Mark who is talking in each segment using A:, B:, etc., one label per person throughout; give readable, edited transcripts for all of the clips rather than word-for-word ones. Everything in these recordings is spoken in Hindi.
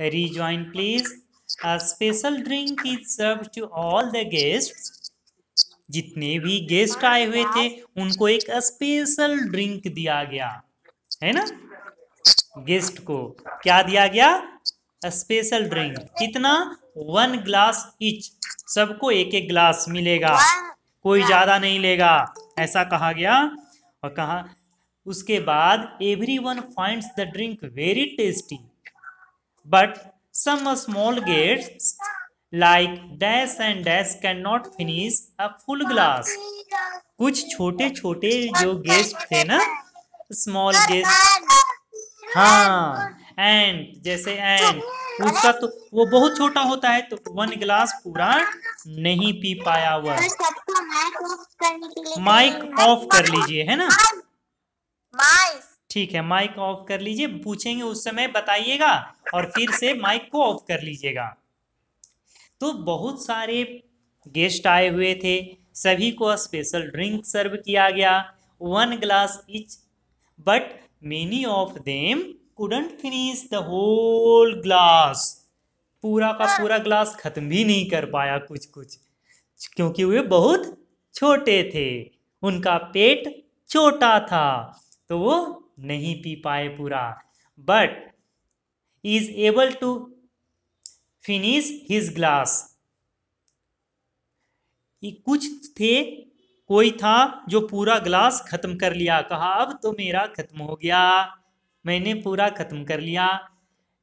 A: Rejoin please. A special drink is served to all the guests. जितने भी गेस्ट आए हुए थे उनको एक स्पेशल ड्रिंक दिया गया है ना। गेस्ट को क्या दिया गया? Special drink. कितना? 1 ग्लास ईच। सबको एक एक ग्लास मिलेगा, कोई ज्यादा नहीं लेगा, ऐसा कहा गया। और कहा उसके बाद everyone finds the drink very tasty but some small guests like dash and dash can not finish a full glass. कुछ छोटे छोटे जो गेस्ट थे ना, स्मॉल गेस्ट, हाँ एंड, जैसे एंड उसका तो वो बहुत छोटा होता है तो 1 ग्लास पूरा नहीं पी पाया वह। माइक ऑफ कर लीजिए, है ना। ठीक है, माइक ऑफ कर लीजिए। पूछेंगे उस समय बताइएगा और फिर से माइक को ऑफ कर लीजिएगा। तो बहुत सारे गेस्ट आए हुए थे, सभी को स्पेशल ड्रिंक सर्व किया गया, 1 glass each, but many of them couldn't finish the whole glass. पूरा का पूरा ग्लास खत्म भी नहीं कर पाया कुछ कुछ, क्योंकि वे बहुत छोटे थे, उनका पेट छोटा था तो वो नहीं पी पाए पूरा। But is able to finish his glass. कुछ थे, कोई था जो पूरा ग्लास खत्म कर लिया, कहा अब तो मेरा खत्म हो गया, मैंने पूरा खत्म कर लिया।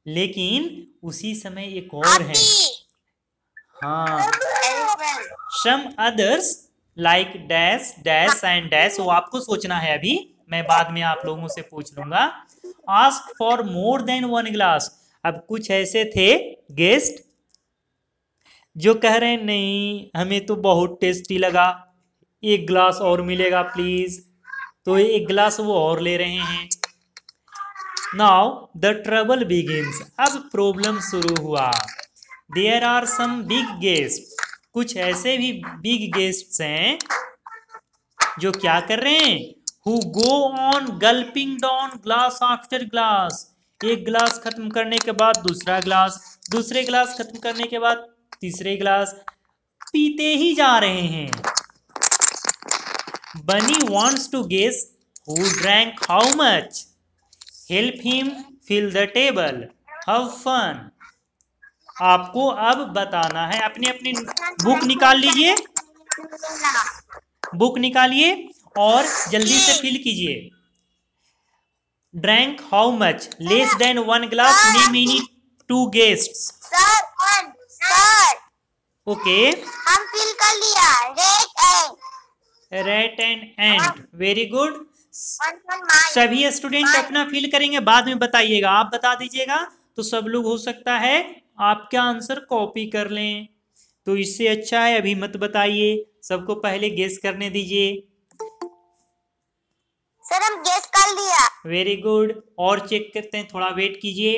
A: लेकिन उसी समय एक और है, हाँ, some others like dash dash and dash, वो आपको सोचना है, अभी मैं बाद में आप लोगों से पूछ लूंगा। Ask for more than 1 glass. अब कुछ ऐसे थे गेस्ट जो कह रहे हैं नहीं हमें तो बहुत टेस्टी लगा, 1 ग्लास और मिलेगा प्लीज, तो 1 ग्लास वो और ले रहे हैं। Now the trouble begins. अब प्रॉब्लम शुरू हुआ। There are some big guest. कुछ ऐसे भी बिग गेस्ट्स हैं जो क्या कर रहे हैं, who go on गल्पिंग down glass after glass. 1 glass खत्म करने के बाद दूसरा ग्लास, दूसरे ग्लास खत्म करने के बाद तीसरे ग्लास, पीते ही जा रहे हैं। बनी wants to guess who drank how much. Help him fill the table. Have fun. आपको अब बताना है, अपनी अपनी बुक निकाल लीजिए, बुक निकालिए और जल्दी से फिल कीजिए। Drank how much, less than 1 glass, name any 2 guests. Okay,
B: हम फिल कर लिया,
A: rate and and, very good. सभी स्टूडेंट अपना फिल करेंगे, बाद में बताइएगा, आप बता दीजिएगा तो सब लोग हो सकता है आपका आंसर कॉपी कर लें, तो इससे अच्छा है अभी मत बताइए, सबको पहले गेस करने दीजिए।
B: सर हम गेस कर लिया।
A: वेरी गुड, और चेक करते हैं, थोड़ा वेट कीजिए।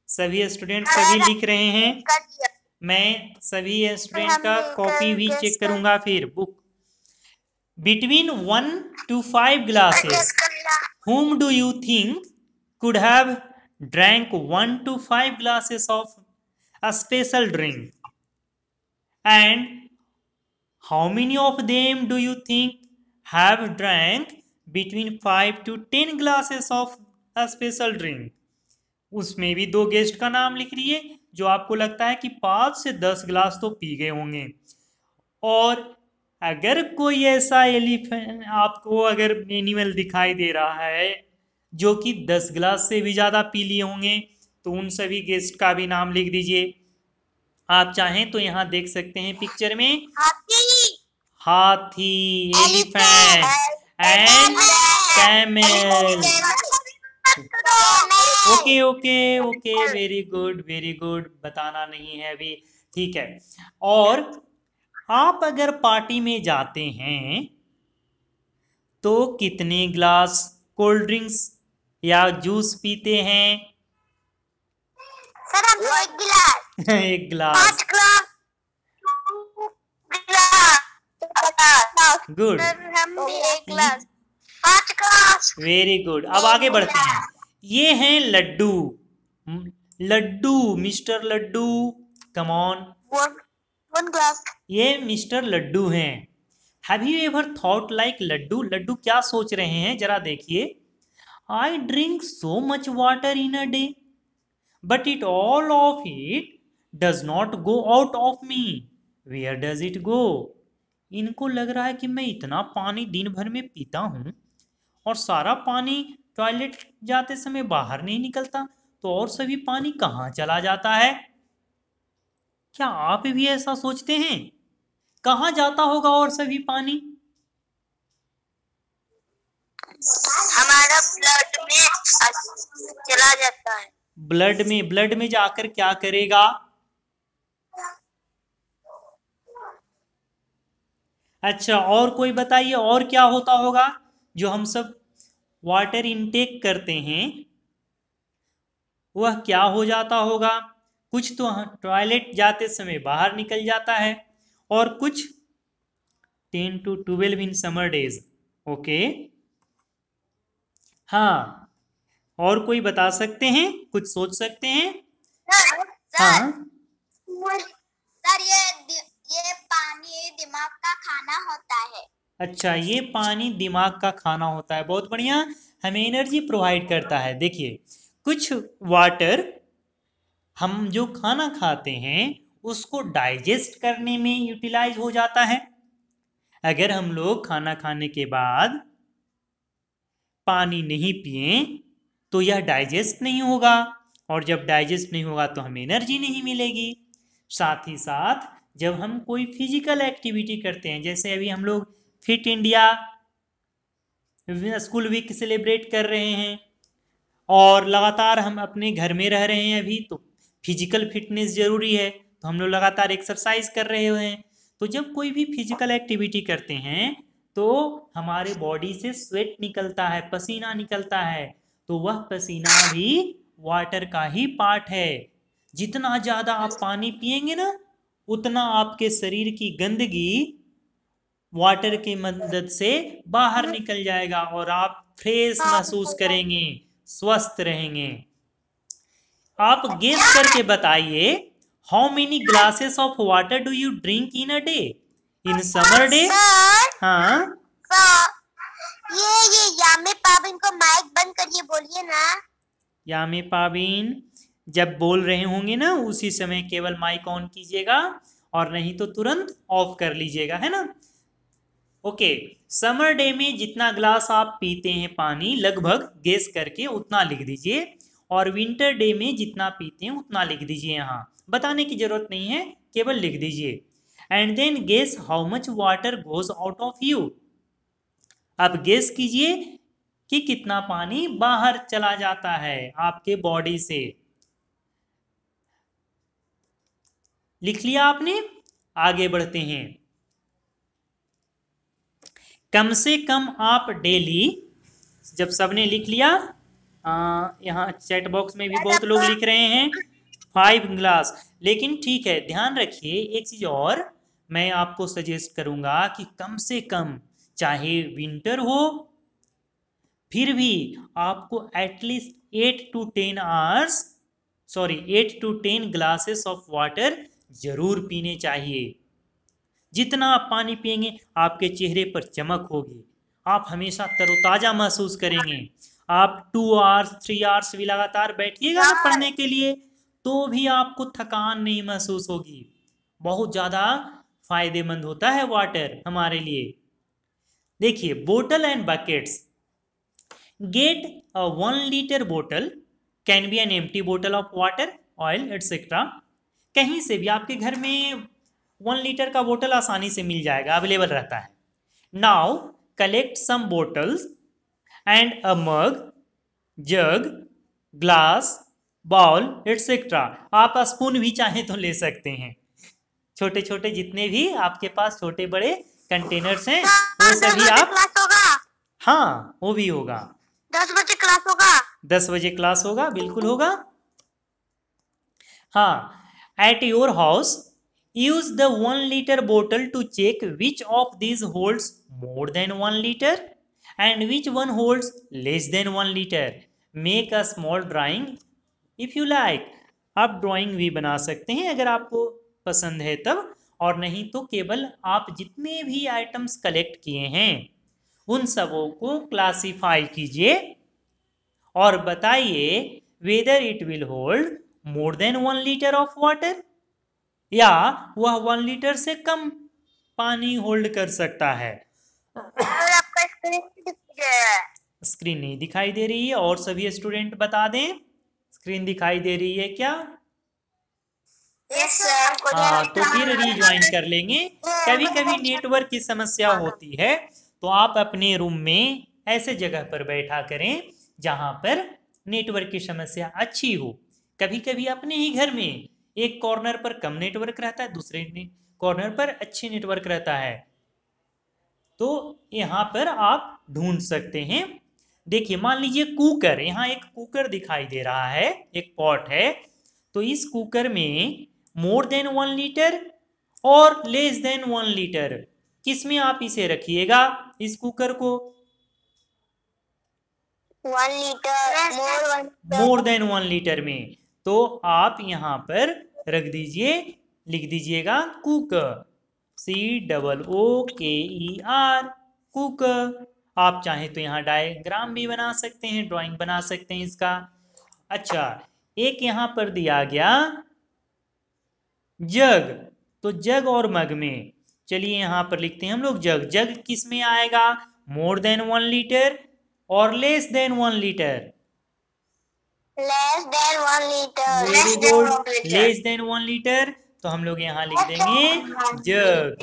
A: सभी स्टूडेंट सभी लिख रहे हैं, मैं सभी स्टूडेंट का कॉपी भी चेक करूंगा। फिर book between 1 to 5 glasses, whom do you think could have drank 1 to 5 glasses of a special drink, and how many of them do you think have drank between 5 to 10 glasses of a special drink? उसमें भी 2 गेस्ट का नाम लिख रही जो आपको लगता है कि 5 से 10 ग्लास तो पी गए होंगे। और अगर कोई ऐसा एलिफेंट आपको अगर एनिमल दिखाई दे रहा है जो कि 10 ग्लास से भी ज़्यादा पी लिए होंगे तो उन सभी गेस्ट का भी नाम लिख दीजिए। आप चाहें तो यहाँ देख सकते हैं पिक्चर में, हाथी, elephant and camel. Okay okay okay, very good, बताना नहीं है अभी, ठीक है। और आप अगर पार्टी में जाते हैं तो कितने ग्लास कोल्ड ड्रिंक्स या जूस पीते हैं?
B: सर हम 1 गिलास।
A: 1 ग्लास।
B: 5 ग्लास।
A: गुड,
B: हम भी 1 ग्लास। 5 ग्लास।
A: Very good. अब आगे बढ़ते हैं। ये हैं Laddu, Laddu, mister Laddu, come on.
B: One glass.
A: ये मिस्टर लड्डू हैं। Have you ever thought like Laddu? Laddu क्या सोच रहे हैं जरा देखिए। I drink so much water in a day but it all of it does not go out of me, where does it go? इनको लग रहा है कि मैं इतना पानी दिन भर में पीता हूं और सारा पानी टॉयलेट जाते समय बाहर नहीं निकलता, तो और सभी पानी कहाँ चला जाता है? क्या आप भी ऐसा सोचते हैं? कहाँ जाता होगा और सभी पानी?
B: हमारा ब्लड में चला जाता है।
A: ब्लड में जाकर क्या करेगा? अच्छा, और कोई बताइए और क्या होता होगा? जो हम सब वाटर इनटेक करते हैं वह क्या हो जाता होगा? कुछ तो टॉयलेट जाते समय बाहर निकल जाता है और कुछ 10 to 12 in summer days. Okay, हाँ, और कोई बता सकते हैं? कुछ सोच सकते हैं? हाँ,
B: सर ये पानी दिमाग का खाना होता है।
A: अच्छा, ये पानी दिमाग का खाना होता है। बहुत बढ़िया, हमें एनर्जी प्रोवाइड करता है। देखिए, कुछ वाटर हम जो खाना खाते हैं उसको डाइजेस्ट करने में यूटिलाइज हो जाता है। अगर हम लोग खाना खाने के बाद पानी नहीं पिए तो यह डाइजेस्ट नहीं होगा, और जब डाइजेस्ट नहीं होगा तो हमें एनर्जी नहीं मिलेगी। साथ ही साथ जब हम कोई फिजिकल एक्टिविटी करते हैं, जैसे अभी हम लोग fit India school week celebrate कर रहे हैं और लगातार हम अपने घर में रह रहे हैं अभी, तो फिजिकल फिटनेस जरूरी है, तो हम लोग लगातार एक्सरसाइज कर रहे हैं। तो जब कोई भी फिजिकल एक्टिविटी करते हैं तो हमारे बॉडी से स्वेट निकलता है, पसीना निकलता है, तो वह पसीना भी वाटर का ही पार्ट है। जितना ज़्यादा आप पानी पिएंगे ना, उतना आपके शरीर की गंदगी वाटर की मदद से बाहर निकल जाएगा और आप फ्रेश महसूस करेंगे, स्वस्थ रहेंगे। आप गेस करके बताइए, how many glasses of water do you drink in a day? In summer day? हाँ,
B: ये यामी पाबिन को माइक बंद करिए, बोलिए ना।
A: यामी पाबिन जब बोल रहे होंगे ना उसी समय केवल माइक ऑन कीजिएगा, और नहीं तो तुरंत ऑफ कर लीजिएगा, है ना। ओके, समर डे में जितना ग्लास आप पीते हैं पानी, लगभग गेस करके उतना लिख दीजिए, और विंटर डे में जितना पीते हैं उतना लिख दीजिए। यहाँ बताने की जरूरत नहीं है, केवल लिख दीजिए। And then guess how much water goes out of you. अब गेस कीजिए कि कितना पानी बाहर चला जाता है आपके बॉडी से। लिख लिया आपने? आगे बढ़ते हैं। कम से कम आप डेली, जब सबने लिख लिया, यहाँ चैट बॉक्स में भी बहुत लोग लिख रहे हैं 5 ग्लास, लेकिन ठीक है, ध्यान रखिए एक चीज और मैं आपको सजेस्ट करूंगा कि कम से कम, चाहे विंटर हो, फिर भी आपको at least 8 to 10 glasses of water जरूर पीने चाहिए। जितना आप पानी पिएंगे आपके चेहरे पर चमक होगी, आप हमेशा तरोताजा महसूस करेंगे। आप 2 आवर्स 3 आवर्स भी लगातार बैठिएगा ना पढ़ने के लिए, तो भी आपको थकान नहीं महसूस होगी। बहुत ज़्यादा फायदेमंद होता है वाटर हमारे लिए। देखिए, बोतल and buckets. Get a 1 liter बोतल, कैन बी एन एम्प्टी बोतल ऑफ वाटर, ऑयल एटसेट्रा। कहीं से भी आपके घर में 1 लीटर का बोतल आसानी से मिल जाएगा, अवेलेबल रहता है। Now collect some bottles and a mug, jug, glass, bowl etcetera. आप स्पून भी चाहें तो ले सकते हैं। छोटे छोटे जितने भी आपके पास छोटे बड़े कंटेनर्स हैं वो सभी आप,
B: क्लास होगा।
A: हाँ वो भी होगा।
B: 10 बजे क्लास होगा।
A: 10 बजे क्लास होगा, बिल्कुल होगा। हाँ, at your house use the 1 liter bottle to check which of these holds more than 1 liter and which one holds less than 1 liter. Make a small drawing if you like, आप ड्राइंग भी बना सकते हैं अगर आपको पसंद है तब, और नहीं तो केवल आप जितने भी आइटम्स कलेक्ट किए हैं उन सबों को क्लासिफाई कीजिए और बताइए whether it will hold more than 1 litre of water, या वह 1 लीटर से कम पानी होल्ड कर सकता है।
B: सर आपका स्क्रीन दिख गया है।
A: स्क्रीन नहीं दिखाई दे रही है, और सभी स्टूडेंट बता दें स्क्रीन दिखाई दे रही है क्या?
B: Yes sir.
A: हाँ, तो फिर रिज्वाइन कर लेंगे। कभी कभी नेटवर्क की समस्या होती है, तो आप अपने रूम में ऐसे जगह पर बैठा करें जहां पर नेटवर्क की समस्या अच्छी हो। कभी कभी अपने ही घर में एक कॉर्नर पर कम नेटवर्क रहता है, दूसरे कॉर्नर पर अच्छे नेटवर्क रहता है, तो यहाँ पर आप ढूंढ सकते हैं। देखिए मान लीजिए कुकर, यहाँ एक कुकर दिखाई दे रहा है, एक पॉट है, तो इस कुकर में मोर देन 1 लीटर और लेस देन 1 लीटर, किस में आप इसे रखिएगा इस कुकर को?
B: 1 लीटर
A: मोर देन 1 लीटर में, तो आप यहाँ पर रख दीजिए, लिख दीजिएगा कुकर, COOKER, कुकर। आप चाहें तो यहाँ डायग्राम भी बना सकते हैं, ड्राइंग बना सकते हैं इसका। अच्छा, एक यहाँ पर दिया गया जग, तो जग और मग में, चलिए यहाँ पर लिखते हैं हम लोग जग। जग किस में आएगा? मोर देन 1 लीटर और less than 1 litre.
B: Less than 1 litre.
A: Very good, less than 1 litre, तो हम लोग यहाँ लिख देंगे जग।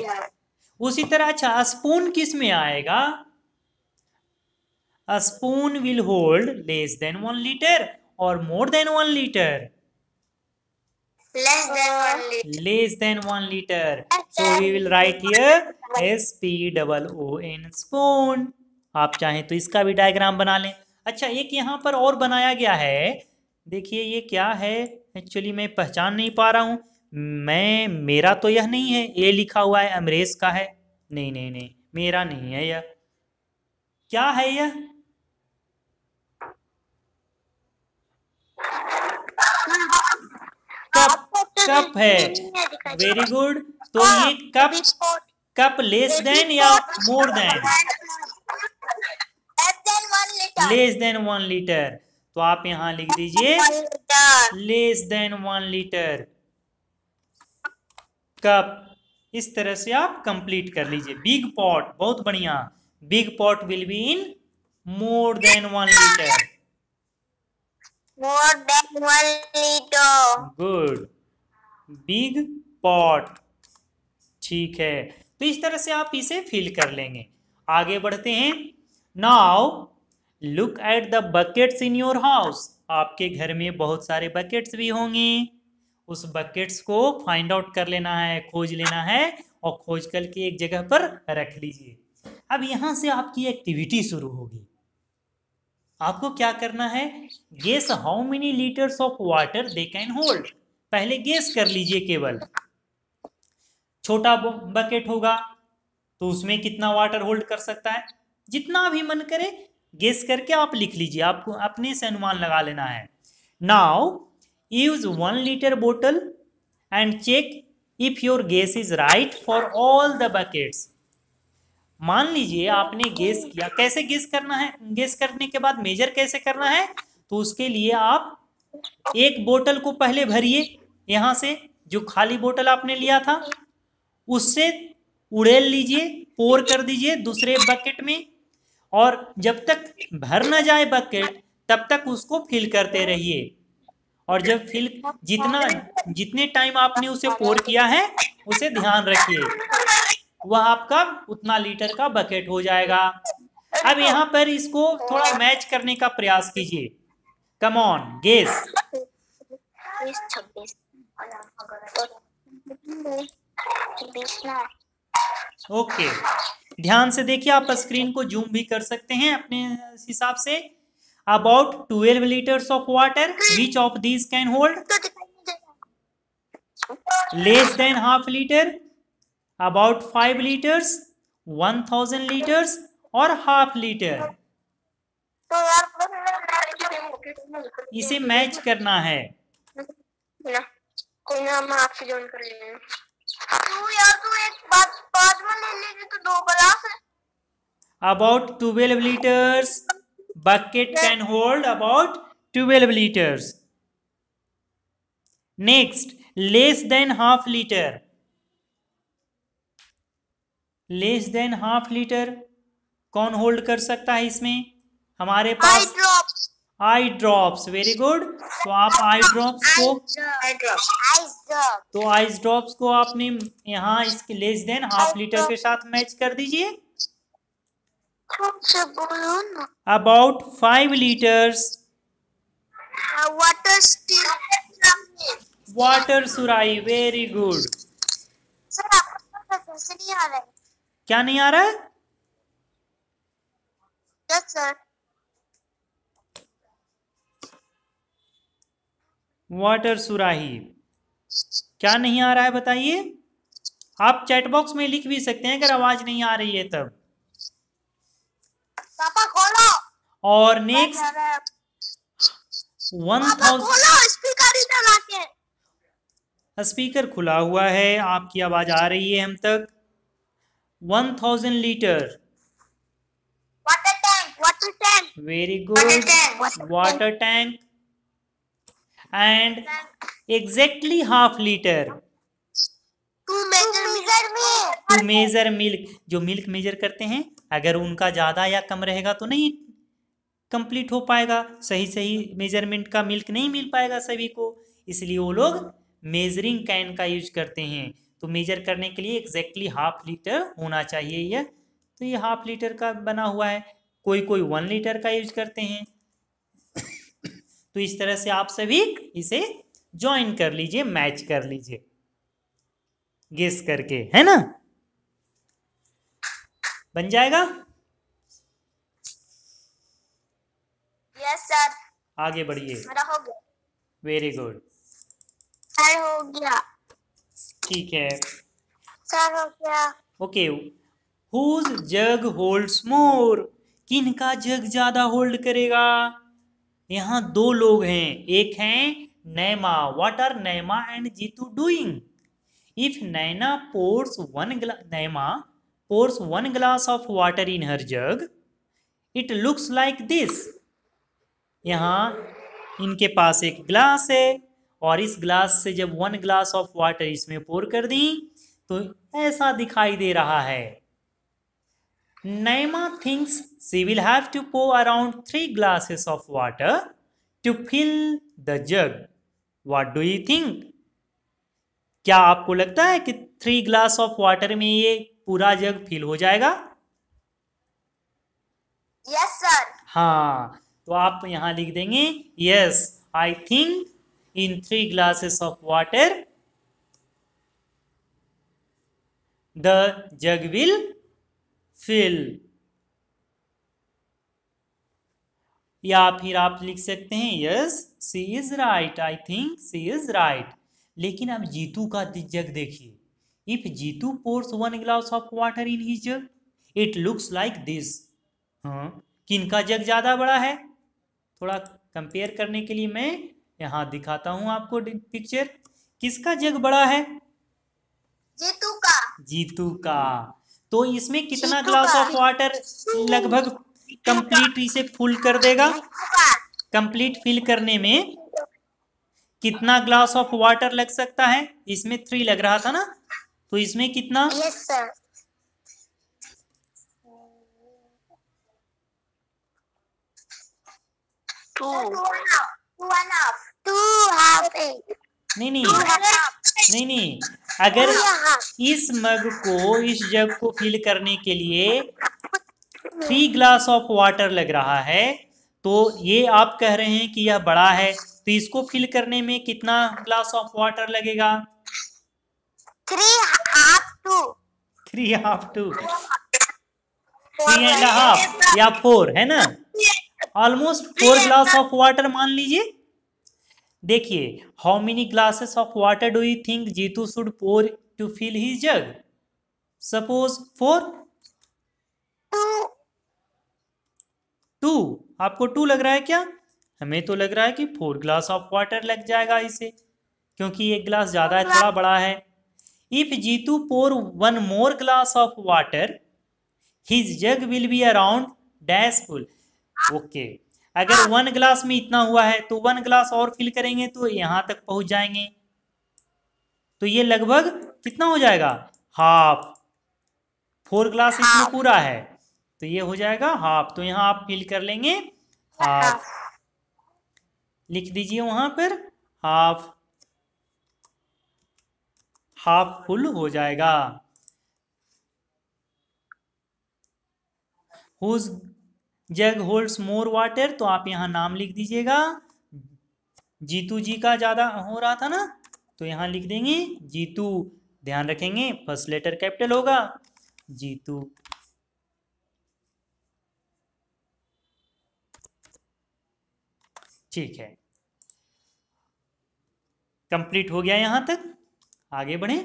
A: उसी तरह अच्छा, स्पून किस में आएगा? A spoon will hold less than 1 liter or more than 1 liter?
B: Less than 1 liter.
A: Less than 1 liter. So we will write here SPOON, spoon. आप चाहें तो इसका भी डायग्राम बना लें। अच्छा, एक यहाँ पर और बनाया गया है, देखिए ये क्या है, एक्चुअली मैं पहचान नहीं पा रहा हूँ। मेरा तो यह नहीं है, ये लिखा हुआ है, अमरेश का है। नहीं नहीं नहीं, मेरा नहीं है यह। क्या है यह? कप है। वेरी गुड, तो ये कप लेस देन या more than? Less than 1 litre, तो आप यहां लिख दीजिए लेस देन 1 लीटर कप। इस तरह से आप कंप्लीट कर लीजिए। बिग पॉट, बहुत बढ़िया, big pot will be in more than 1 litre.
B: More than 1 liter.
A: Good, big pot, ठीक है। तो इस तरह से आप इसे फिल कर लेंगे। आगे बढ़ते हैं। Now look at the buckets in your house. आपके घर में बहुत सारे बकेट्स भी होंगे, उस बकेट्स को फाइंड आउट कर लेना है, खोज लेना है, और खोज करके एक जगह पर रख लीजिए। अब यहां से आपकी एक्टिविटी शुरू होगी। आपको क्या करना है? Guess how many litres of water they can hold. पहले गेस कर लीजिए, केवल छोटा बकेट होगा तो उसमें कितना वाटर होल्ड कर सकता है, जितना भी मन करे गेस करके आप लिख लीजिए, आपको अपने से अनुमान लगा लेना है। नाउ यूज 1 लीटर बोतल and check if your guess is right for all the buckets. मान लीजिए आपने गेस किया, कैसे गेस करना है? गेस करने के बाद मेजर कैसे करना है? तो उसके लिए आप एक बोतल को पहले भरिए, यहां से जो खाली बोतल आपने लिया था उससे उड़ेल लीजिए, पोर कर दीजिए दूसरे बकेट में, और जब तक भर ना जाए बकेट तब तक उसको फिल करते रहिए। और जब फिल जितने टाइम आपने उसे पोर किया है उसे ध्यान रखिए, वह आपका उतना लीटर का बकेट हो जाएगा। अब यहाँ पर इसको थोड़ा मैच करने का प्रयास कीजिए। Come on, guess.
B: 26
A: ओके, ध्यान से देखिए, आप स्क्रीन को जूम भी कर सकते हैं अपने हिसाब से। About 12 litres of water, which of these can hold? Less than half litre, about 5 litres, 1000 litres और हाफ लीटर। इसे मैच करना है।
B: कोई ना, मैं आपसे ज्वाइन कर लेंगे। तू यार, तू एक बात बाद में ले लेगी तो 2 गिलास है।
A: About 12 liters. Bucket can hold about 12 liters. Next, less than half liter. Less than half litre कौन होल्ड कर सकता है इसमें? हमारे पास आई ड्रॉप्स। Very good. तो आप आई ड्रॉप्स को आपने यहाँ इसके लेस देन हाफ लीटर के साथ मैच कर दीजिए। अबाउट 5 लीटर्स वाटर सुराही। Very good.
B: नहीं आ रहा है।
A: क्या नहीं आ रहा है?
B: Yes sir.
A: वाटर सुराही क्या नहीं आ रहा है बताइए? आप चैट बॉक्स में लिख भी सकते हैं अगर आवाज नहीं आ रही है तब।
B: पापा खोलो।
A: और नेक्स्ट 1000 स्पीकर खुला हुआ है, आपकी आवाज आ रही है हम तक। 1000 litre
B: water tank.
A: Very good. Water tank and exactly half litre
B: to
A: measure milk. जो मिल्क मेजर करते हैं अगर उनका ज़्यादा या कम रहेगा तो नहीं कंप्लीट हो पाएगा, सही मेजरमेंट का मिल्क नहीं मिल पाएगा सभी को, इसलिए वो लोग मेजरिंग कैन का यूज करते हैं। तो मेजर करने के लिए एग्जैक्टली हाफ लीटर होना चाहिए यह। तो ये हाफ लीटर का बना हुआ है। कोई 1 लीटर का यूज करते हैं। तो इस तरह से आप सभी इसे ज्वाइन कर लीजिए, मैच कर लीजिए गेस करके, है ना? बन जाएगा।
B: Yes sir.
A: आगे बढ़िए।
B: मेरा हो गया।
A: Very good.
B: सर हो गया।
A: ठीक है
B: सर हो गया।
A: ओके। हुज जग होल्ड्स मोर। किन का जग ज्यादा होल्ड करेगा? यहाँ 2 लोग हैं, एक हैं Naima. What are Naima and Jitu doing? If Naina pours one glass of water in her jug, it looks like this. यहाँ इनके पास एक ग्लास है और इस ग्लास से जब 1 ग्लास ऑफ वाटर इसमें पोर कर दी तो ऐसा दिखाई दे रहा है। Naima thinks she will have to pour around 3 glasses of water to fill the jug. What do you think? क्या आपको लगता है कि 3 ग्लास ऑफ वाटर में ये पूरा जग फिल हो जाएगा?
B: Yes sir.
A: हाँ, तो आप यहां लिख देंगे yes I think in 3 glasses of water the jug will fill. या फिर आप लिख सकते हैं yes she is right, I think she is right. लेकिन अब जीतू का जग देखिए। If Jitu pours 1 glass of water in his jug it looks like this. हाँ, किनका जग ज्यादा बड़ा है? थोड़ा कंपेयर करने के लिए मैं यहां दिखाता हूं आपको पिक्चर। किसका जग बड़ा है?
B: जीतू का।
A: जीतू का। तो इसमें कितना ग्लास ऑफ वाटर लगभग कंप्लीट इसे फुल कर देगा? कंप्लीट फिल करने में कितना ग्लास ऑफ वाटर लग सकता है? इसमें 3 लग रहा था ना, तो इसमें कितना?
B: Yes sir.
A: नहीं, अगर इस मग को, इस जग को फिल करने के लिए 3 ग्लास ऑफ वाटर लग रहा है तो ये आप कह रहे हैं कि यह बड़ा है, तो इसको फिल करने में कितना ग्लास ऑफ वाटर लगेगा? 3.5 या 4 है ना? ऑलमोस्ट 4 ग्लास ऑफ वाटर मान लीजिए। देखिए, how many glasses of water do you think Jitu should pour to fill his jug? Suppose 4। 2 आपको 2 लग रहा है क्या? हमें तो लग रहा है कि 4 ग्लास ऑफ वाटर लग जाएगा इसे, क्योंकि एक ग्लास ज़्यादा है, थोड़ा बड़ा है। If Jitu pour 1 more glass of water his jug will be around dash full. Okay, अगर 1 ग्लास में इतना हुआ है तो 1 ग्लास और फिल करेंगे तो यहाँ तक पहुंच जाएंगे। तो ये लगभग कितना हो जाएगा, हाफ। 4 ग्लास इसमें पूरा है तो ये हो जाएगा हाफ। तो यहाँ आप फिल कर लेंगे हाफ, लिख दीजिए वहां पर हाफ, हाफ फुल हो जाएगा। हुज जग होल्ड्स मोर वाटर, तो आप यहाँ नाम लिख दीजिएगा। जीतू जी का ज्यादा हो रहा था ना, तो यहाँ लिख देंगे जीतू। ध्यान रखेंगे फर्स्ट लेटर कैपिटल होगा, जीतू। ठीक है, कंप्लीट हो गया यहां तक। आगे बढ़े।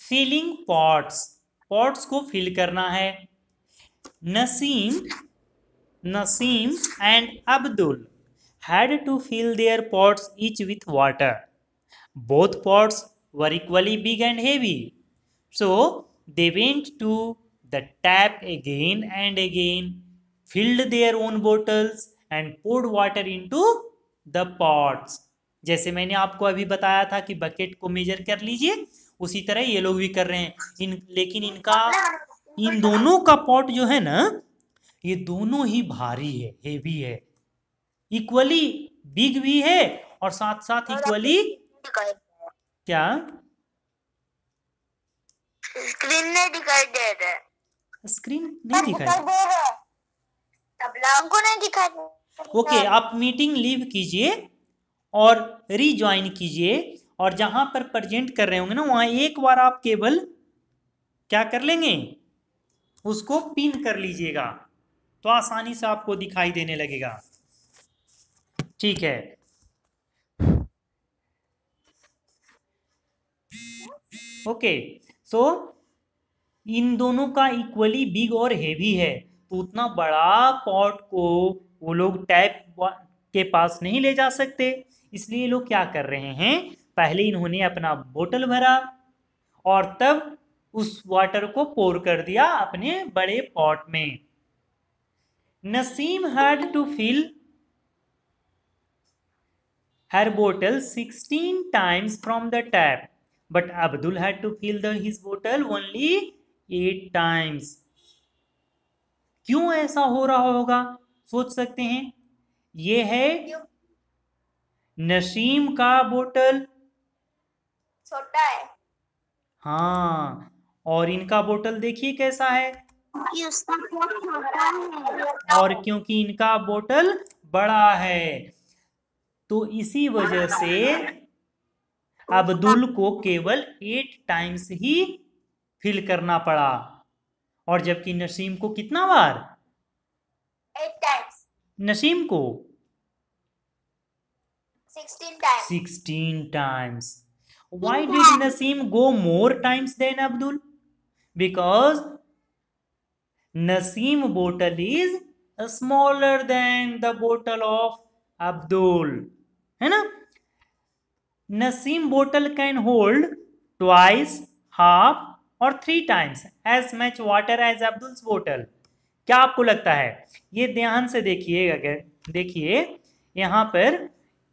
A: फिलिंग पॉट्स, पॉट्स को फिल करना है। Naseem and Abdul had to fill their pots each with water. Both pots were equally big and heavy. So they went to the tap again and again, filled their own bottles and poured water into the pots. जैसे मैंने आपको अभी बताया था कि बकेट को मेजर कर लीजिए, उसी तरह ये लोग भी कर रहे हैं। लेकिन इन दोनों का पॉट जो है ना, ये दोनों ही भारी है, हेवी है, इक्वली बिग भी है और साथ साथ इक्वली क्या,
B: स्क्रीन नहीं दिखाई दे रहा है,
A: स्क्रीन नहीं दिखाई
B: हमको नहीं दिखाई दे रहा।
A: ओके, आप मीटिंग लीव कीजिए और रीज्वाइन कीजिए, और जहां पर प्रेजेंट कर रहे होंगे ना, वहां एक बार आप केवल क्या कर लेंगे, उसको पिन कर लीजिएगा, तो आसानी से आपको दिखाई देने लगेगा। ठीक है, ओके। सो इन दोनों का इक्वली बिग और हेवी है, तो उतना बड़ा पॉट को वो लोग टैप के पास नहीं ले जा सकते, इसलिए लोग क्या कर रहे हैं, पहले इन्होंने अपना बोतल भरा और तब उस वाटर को पोर कर दिया अपने बड़े पॉट में। Naseem had to fill her bottle 16 times from the tap, but Abdul had to fill his bottle only 8 times. क्यों ऐसा हो रहा होगा, सोच सकते हैं। ये है नसीम का बोतल,
B: छोटा है,
A: हाँ, और इनका बोतल देखिए कैसा है,
B: उसका बहुत छोटा है,
A: और क्योंकि इनका बोतल बड़ा है तो इसी वजह से अब्दुल को केवल 8 टाइम्स ही फिल करना पड़ा, और जबकि नसीम को कितना बार,
B: 8 टाइम्स,
A: नसीम को
B: 16 times.
A: 16 times. Why did Naseem go more times than Abdul? Because Naseem bottle is smaller than the bottle of Abdul, है ना। Naseem bottle can hold twice, half और 3 times as much water as Abdul's bottle. क्या आपको लगता है, ये ध्यान से देखिएगा, अगर देखिए यहां पर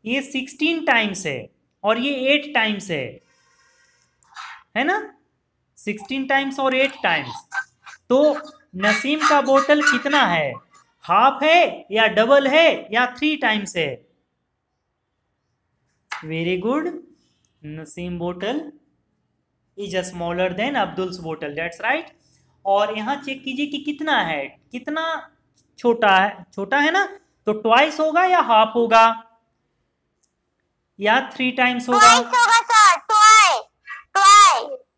A: ये 16 टाइम्स है और ये 8 टाइम्स है ना, 16 टाइम्स और 8 टाइम्स, तो नसीम का बोतल कितना है, हाफ है या डबल है या 3 टाइम्स है। वेरी गुड, नसीम बोतल इज स्मॉलर देन अब्दुल्स बोतल, दैट्स राइट। और यहां चेक कीजिए कि कितना है, कितना छोटा है, छोटा है ना, तो ट्वाइस होगा या हाफ होगा या 3 टाइम्स होगा,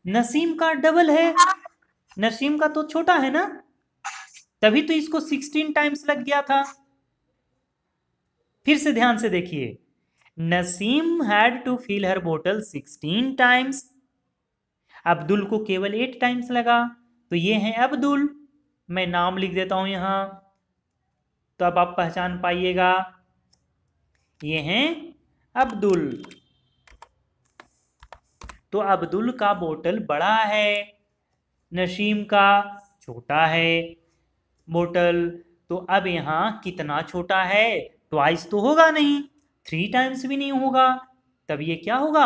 A: नसीम का डबल है, नसीम का तो छोटा है ना, तभी तो इसको 16 टाइम्स लग गया था। फिर से ध्यान से देखिए, नसीम हैड टू फिल हर बोतल 16 टाइम्स, अब्दुल को केवल 8 टाइम्स लगा, तो ये है अब्दुल। मैं नाम लिख देता हूं यहां, तो अब आप पहचान पाइएगा, ये हैं अब्दुल। तो अब्दुल का बोतल बड़ा है, नसीम का छोटा है बोतल। तो अब यहाँ कितना छोटा है? ट्वाइस तो होगा नहीं, 3 टाइम्स भी नहीं होगा, तब ये क्या होगा?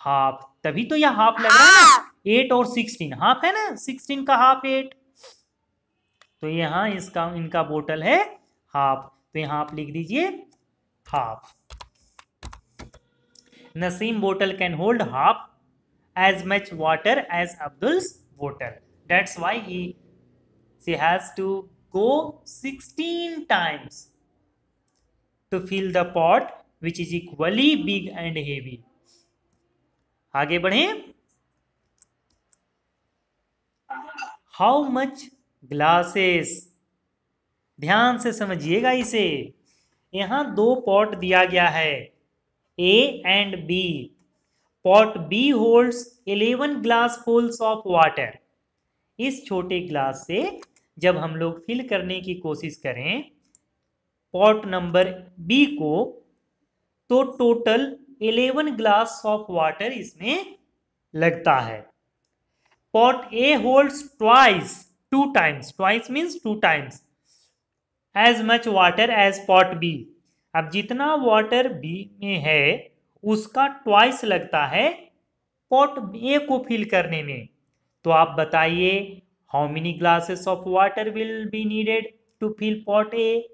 A: हाफ। तभी तो यह हाफ लग रहा है ना, 8 और 16 हाफ है ना, 16 का हाफ 8। तो यहाँ इसका इनका बोतल है हाफ, तो यहाँ आप लिख दीजिए हाफ। नसीम बोतल can hold half as much water as Abdul's bottle. That's why she has to go 16 times to fill the pot, which is equally big and heavy. आगे बढ़ें। How much glasses? ध्यान से समझिएगा इसे। यहां 2 पॉट दिया गया है, A and B. Pot B holds 11 glassfuls of water. इस छोटे ग्लास से जब हम लोग फिल करने की कोशिश करें पॉट नंबर B को, तो टोटल 11 ग्लास ऑफ वाटर इसमें लगता है। Pot A holds twice, 2 times, twice means 2 times as much water as pot B. अब जितना वाटर B में है उसका ट्वाइस लगता है पॉट ए को फिल करने में। तो आप बताइए how many glasses of water will be needed to fill pot A?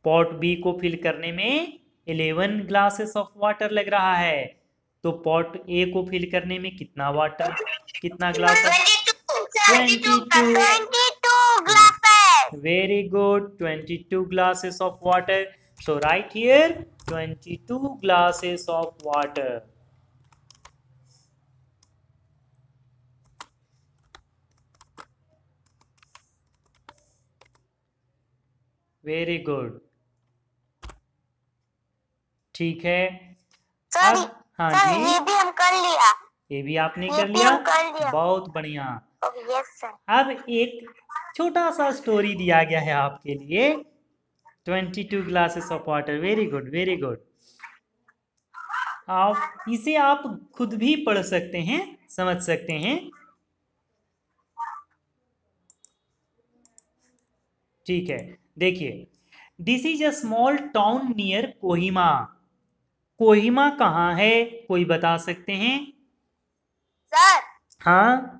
A: Pot B को फिल करने में 11 ग्लासेस ऑफ वाटर लग रहा है, तो पॉट ए को फिल करने में कितना वाटर, कितना glass? 22 glasses. Very good, 22 glasses of water. So write here 22 glasses of water. Very good. ठीक है
B: सर,
A: अब हाँ
B: सर,
A: जी,
B: ये भी हम कर लिया,
A: ये भी आपने
B: ये
A: कर
B: भी
A: लिया,
B: हम कर लिया।
A: बहुत बढ़िया।
B: Yes sir.
A: अब एक छोटा सा स्टोरी दिया गया है आपके लिए, 22 glasses of water. Very good, very good. आप इसे आप खुद भी पढ़ सकते हैं, समझ सकते हैं। ठीक है, देखिए, this is a small town near Kohima. Kohima कहाँ है, कोई बता सकते हैं?
B: सर,
A: हाँ,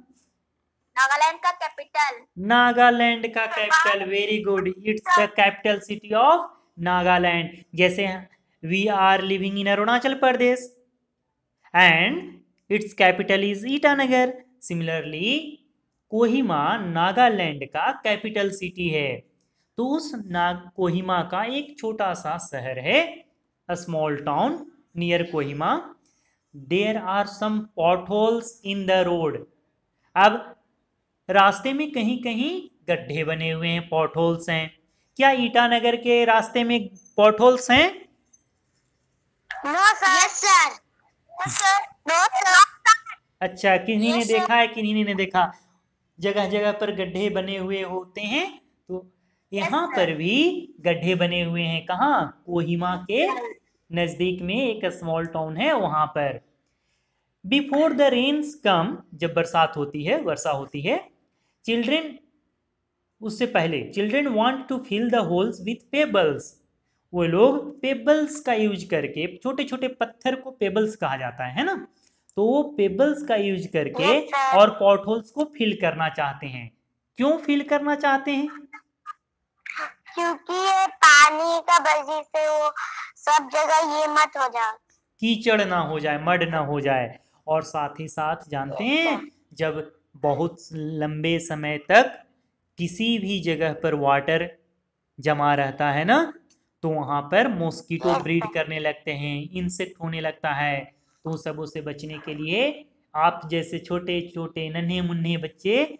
B: नागालैंड का कैपिटल।
A: नागालैंड का capital. Very good, it's the capital city of Nagaland. जैसे we are living in Arunachal Pradesh and it's capital is Itanagar. Similarly Kohima Nagaland का कैपिटल सिटी है। तो उस कोहिमा का एक छोटा सा शहर है, a small town near Kohima. There are some potholes in the road. अब रास्ते में कहीं कहीं गड्ढे बने हुए हैं, पॉटहोल्स हैं। क्या ईटानगर के रास्ते में पॉटहोल्स हैं?
B: No sir. Yes sir. Yes sir. No sir.
A: अच्छा, किन्हीं ने देखा है, किन्हीं ने देखा? जगह जगह पर गड्ढे बने हुए होते हैं, तो यहाँ पर भी गड्ढे बने हुए हैं। कहाँ? कोहिमा के नजदीक में एक स्मॉल टाउन है, वहां पर। बिफोर द रेन्स कम, जब बरसात होती है, वर्षा होती है, चिल्ड्रेन, उससे पहले children want to fill the holes with pebbles. वो लोग पेबल्स का यूज करके, छोटे छोटे पत्थर को पेबल्स कहा जाता है ना, तो वो पेबल्स का यूज करके और पॉट होल्स को फिल करना चाहते हैं। क्यों फिल करना चाहते हैं?
B: क्योंकि ये पानी का वजह से वो सब जगह ये मत हो जाए,
A: कीचड़ ना हो जाए, मड ना हो जाए। और साथ ही साथ जानते हैं, जब बहुत लंबे समय तक किसी भी जगह पर वाटर जमा रहता है ना, तो वहां पर मॉस्किटो ब्रीड करने लगते हैं, इंसेक्ट होने लगता है। तो सबों से बचने के लिए आप जैसे छोटे छोटे नन्हे मुन्ने बच्चे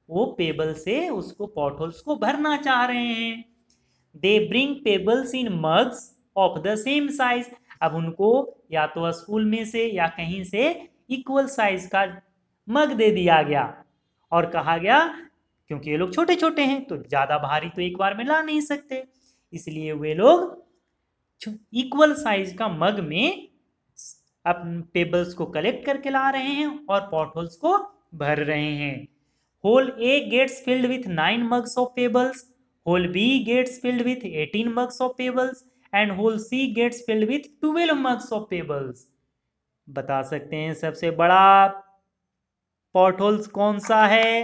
A: वो पेबल से उसको पॉटहोल्स को भरना चाह रहे हैं। They bring pebbles in mugs of the same size. अब उनको या तो स्कूल में से या कहीं से इक्वल साइज का मग दे दिया गया और कहा गया, क्योंकि ये लोग छोटे छोटे हैं तो ज्यादा भारी तो एक बार में ला नहीं सकते, इसलिए वे लोग इक्वल साइज का मग में अपने पेबल्स को कलेक्ट करके ला रहे हैं और पॉट होल्स को भर रहे हैं। Hole A gets filled with 9 mugs of pebbles, hole B gets filled with 18 mugs of pebbles and hole C gets filled with 12 mugs of pebbles। बता सकते हैं सबसे बड़ा पॉट होल्स कौन सा है?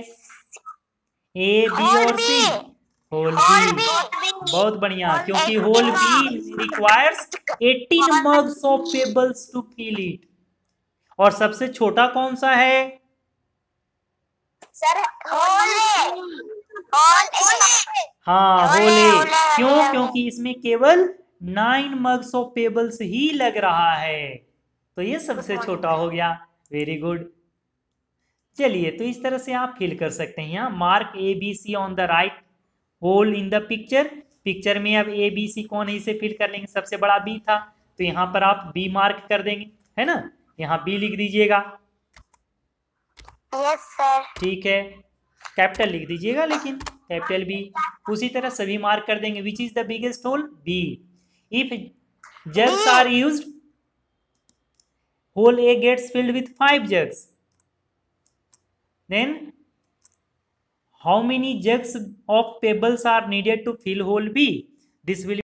A: ए, बी और सी? Whole B. बहुत बढ़िया, क्योंकि hole B requires 18 mugs of pebbles to fill it. और सबसे छोटा कौन सा है?
B: सर होल
A: हाँ, होल ए। क्यों? क्योंकि इसमें केवल 9 mugs of pebbles ही लग रहा है, तो ये सबसे छोटा हो गया। Very good. चलिए, तो इस तरह से आप फिल कर सकते हैं। यहाँ mark A B C on the right hole in the picture. Picture में अब ए बी सी कौन है, इसे फिल कर लेंगे। सबसे बड़ा बी था, तो यहाँ पर आप बी मार्क कर देंगे, है ना। यहाँ बी लिख दीजिएगा।
B: Yes sir.
A: ठीक है, कैपिटल लिख दीजिएगा, लेकिन कैपिटल बी। उसी तरह सभी मार्क कर देंगे। Which is the biggest hole? B. If jugs are used, hole A gets filled with 5 jugs. Then how many jugs of pebbles are needed to fill hole B? This will